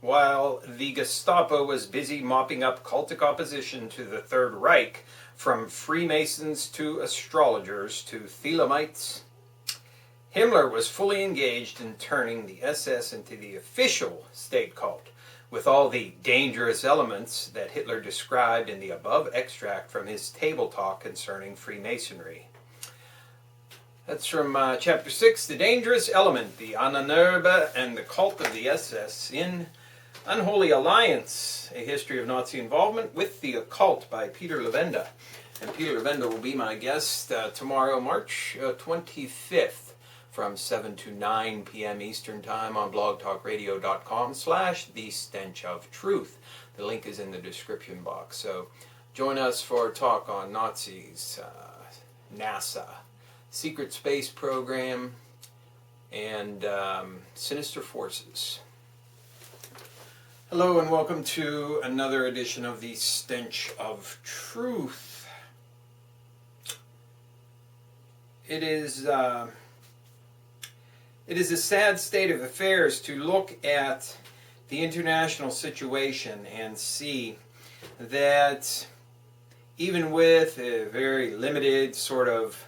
While the Gestapo was busy mopping up cultic opposition to the Third Reich, from Freemasons to astrologers to Thelemites, Himmler was fully engaged in turning the SS into the official state cult, with all the dangerous elements that Hitler described in the above extract from his table talk concerning Freemasonry. That's from Chapter 6, The Dangerous Element, the Ahnenerbe and the Cult of the SS in Unholy Alliance, A History of Nazi Involvement with the Occult by Peter Levenda. And Peter Levenda will be my guest tomorrow, March 25th. From 7 to 9 p.m. Eastern Time on blogtalkradio.com/The Stench of Truth. The link is in the description box. So join us for a talk on Nazis, NASA, secret space program, and sinister forces. Hello and welcome to another edition of The Stench of Truth. It is a sad state of affairs to look at the international situation and see that even with a very limited sort of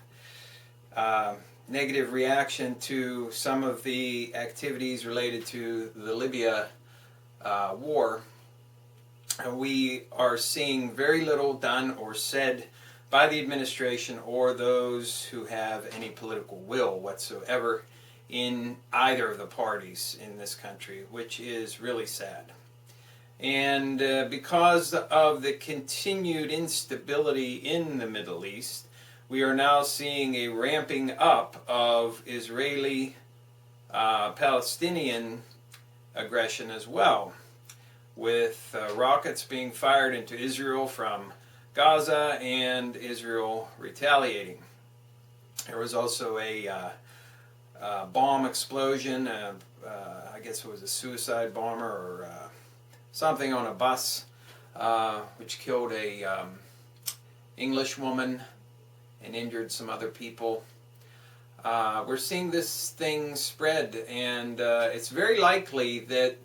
negative reaction to some of the activities related to the Libya war, we are seeing very little done or said by the administration or those who have any political will whatsoever in either of the parties in this country, which is really sad. And because of the continued instability in the Middle East, we are now seeing a ramping up of Israeli-Palestinian aggression as well, with rockets being fired into Israel from Gaza and Israel retaliating. There was also a bomb explosion, I guess it was a suicide bomber or something on a bus, which killed a English woman and injured some other people. We're seeing this thing spread, and it's very likely that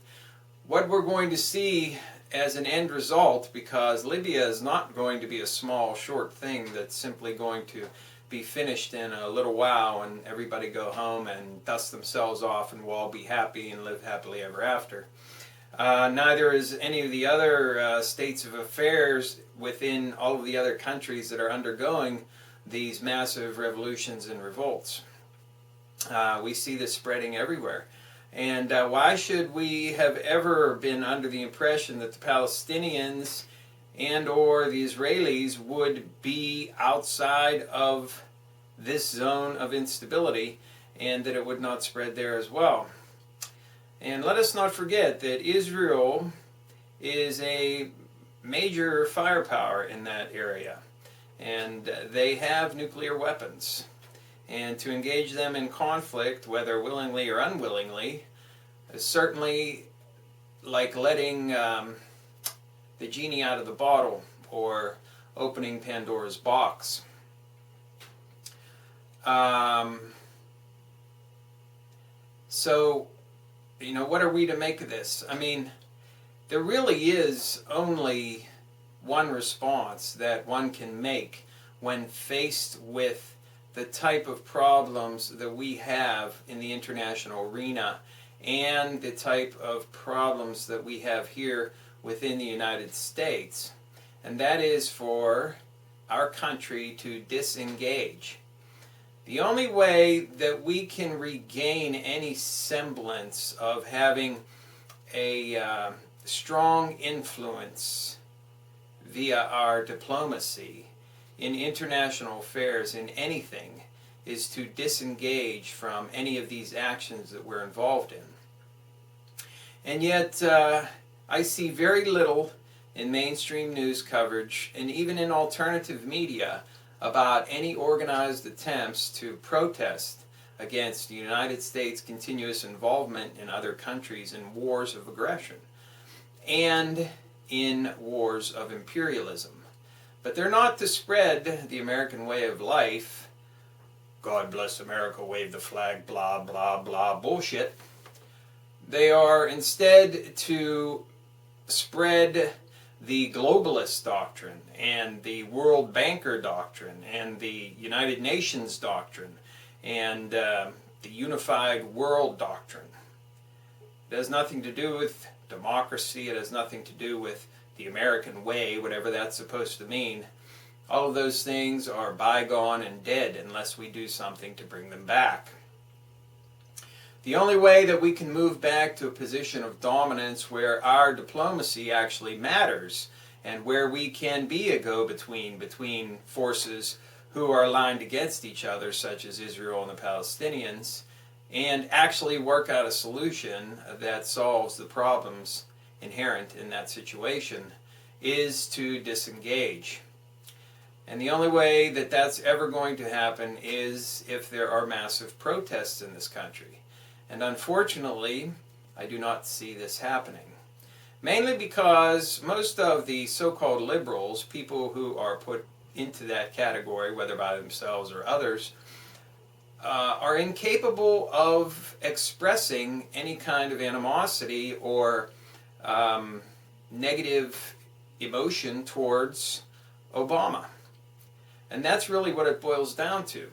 what we're going to see as an end result, because Libya is not going to be a small, short thing that's simply going to be finished in a little while and everybody go home and dust themselves off and we'll all be happy and live happily ever after. Neither is any of the other states of affairs within all of the other countries that are undergoing these massive revolutions and revolts. We see this spreading everywhere. And why should we have ever been under the impression that the Palestinians and or the Israelis would be outside of this zone of instability and that it would not spread there as well? And let us not forget that Israel is a major firepower in that area, and they have nuclear weapons. And to engage them in conflict, whether willingly or unwillingly, is certainly like letting the genie out of the bottle or opening Pandora's box. So, what are we to make of this? I mean, there really is only one response that one can make when faced with the type of problems that we have in the international arena and the type of problems that we have here within the United States, and that is for our country to disengage. The only way that we can regain any semblance of having a strong influence via our diplomacy in international affairs in anything is to disengage from any of these actions that we're involved in. And yet I see very little in mainstream news coverage and even in alternative media about any organized attempts to protest against the United States' continuous involvement in other countries in wars of aggression and in wars of imperialism. But they're not to spread the American way of life, God bless America, wave the flag, blah, blah, blah, bullshit. They are instead to spread the globalist doctrine and the World Banker doctrine and the United Nations doctrine and the Unified World doctrine. It has nothing to do with democracy. It has nothing to do with the American way, whatever that's supposed to mean. All of those things are bygone and dead unless we do something to bring them back. The only way that we can move back to a position of dominance where our diplomacy actually matters and where we can be a go-between between forces who are aligned against each other, such as Israel and the Palestinians, and actually work out a solution that solves the problems inherent in that situation, is to disengage. And the only way that that's ever going to happen is if there are massive protests in this country. And unfortunately, I do not see this happening. Mainly because most of the so-called liberals, people who are put into that category, whether by themselves or others, are incapable of expressing any kind of animosity or negative emotion towards Obama. And that's really what it boils down to.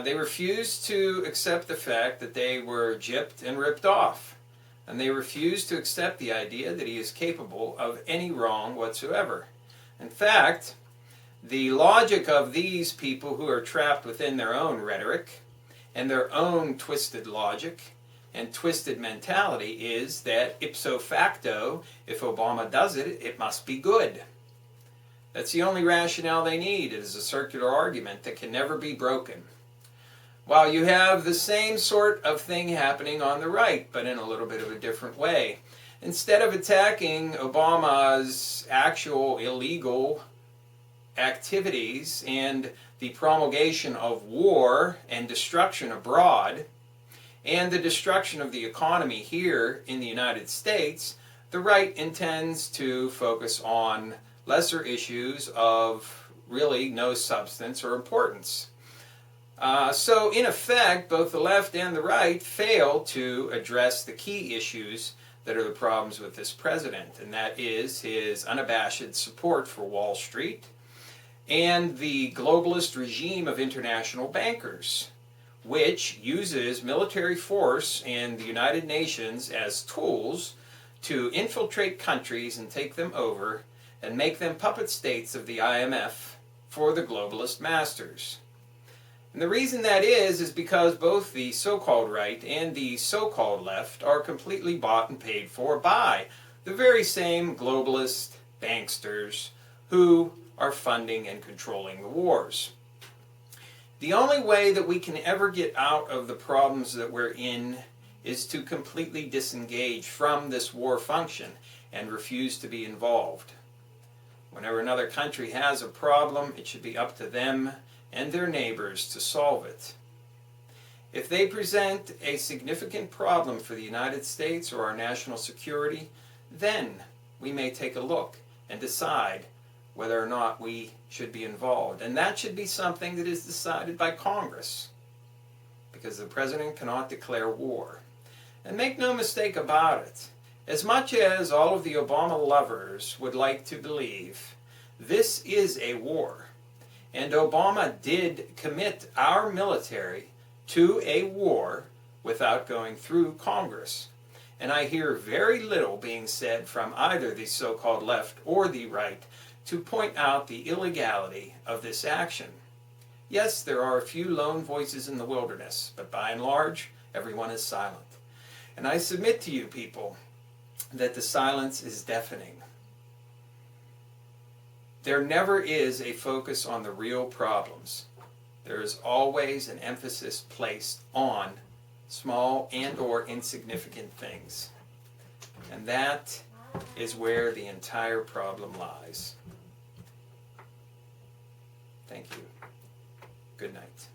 They refuse to accept the fact that they were gypped and ripped off. And they refuse to accept the idea that he is capable of any wrong whatsoever. In fact, the logic of these people who are trapped within their own rhetoric and their own twisted logic and twisted mentality is that ipso facto, if Obama does it, it must be good. That's the only rationale they need. It is a circular argument that can never be broken. While you have the same sort of thing happening on the right, but in a little bit of a different way. Instead of attacking Obama's actual illegal activities and the promulgation of war and destruction abroad, and the destruction of the economy here in the United States, the right intends to focus on lesser issues of really no substance or importance. So in effect, both the left and the right fail to address the key issues that are the problems with this president, and that is his unabashed support for Wall Street and the globalist regime of international bankers, which uses military force and the United Nations as tools to infiltrate countries and take them over and make them puppet states of the IMF for the globalist masters. And the reason that is because both the so-called right and the so-called left are completely bought and paid for by the very same globalist banksters who are funding and controlling the wars. The only way that we can ever get out of the problems that we're in is to completely disengage from this war function and refuse to be involved. Whenever another country has a problem, it should be up to them and their neighbors to solve it. If they present a significant problem for the United States or our national security, then we may take a look and decide whether or not we should be involved. And that should be something that is decided by Congress, because the president cannot declare war. And make no mistake about it, as much as all of the Obama lovers would like to believe, this is a war. And Obama did commit our military to a war without going through Congress. And I hear very little being said from either the so-called left or the right to point out the illegality of this action. Yes, there are a few lone voices in the wilderness, but by and large, everyone is silent. And I submit to you people that the silence is deafening. There never is a focus on the real problems. There is always an emphasis placed on small and or insignificant things. And that is where the entire problem lies. Thank you. Good night.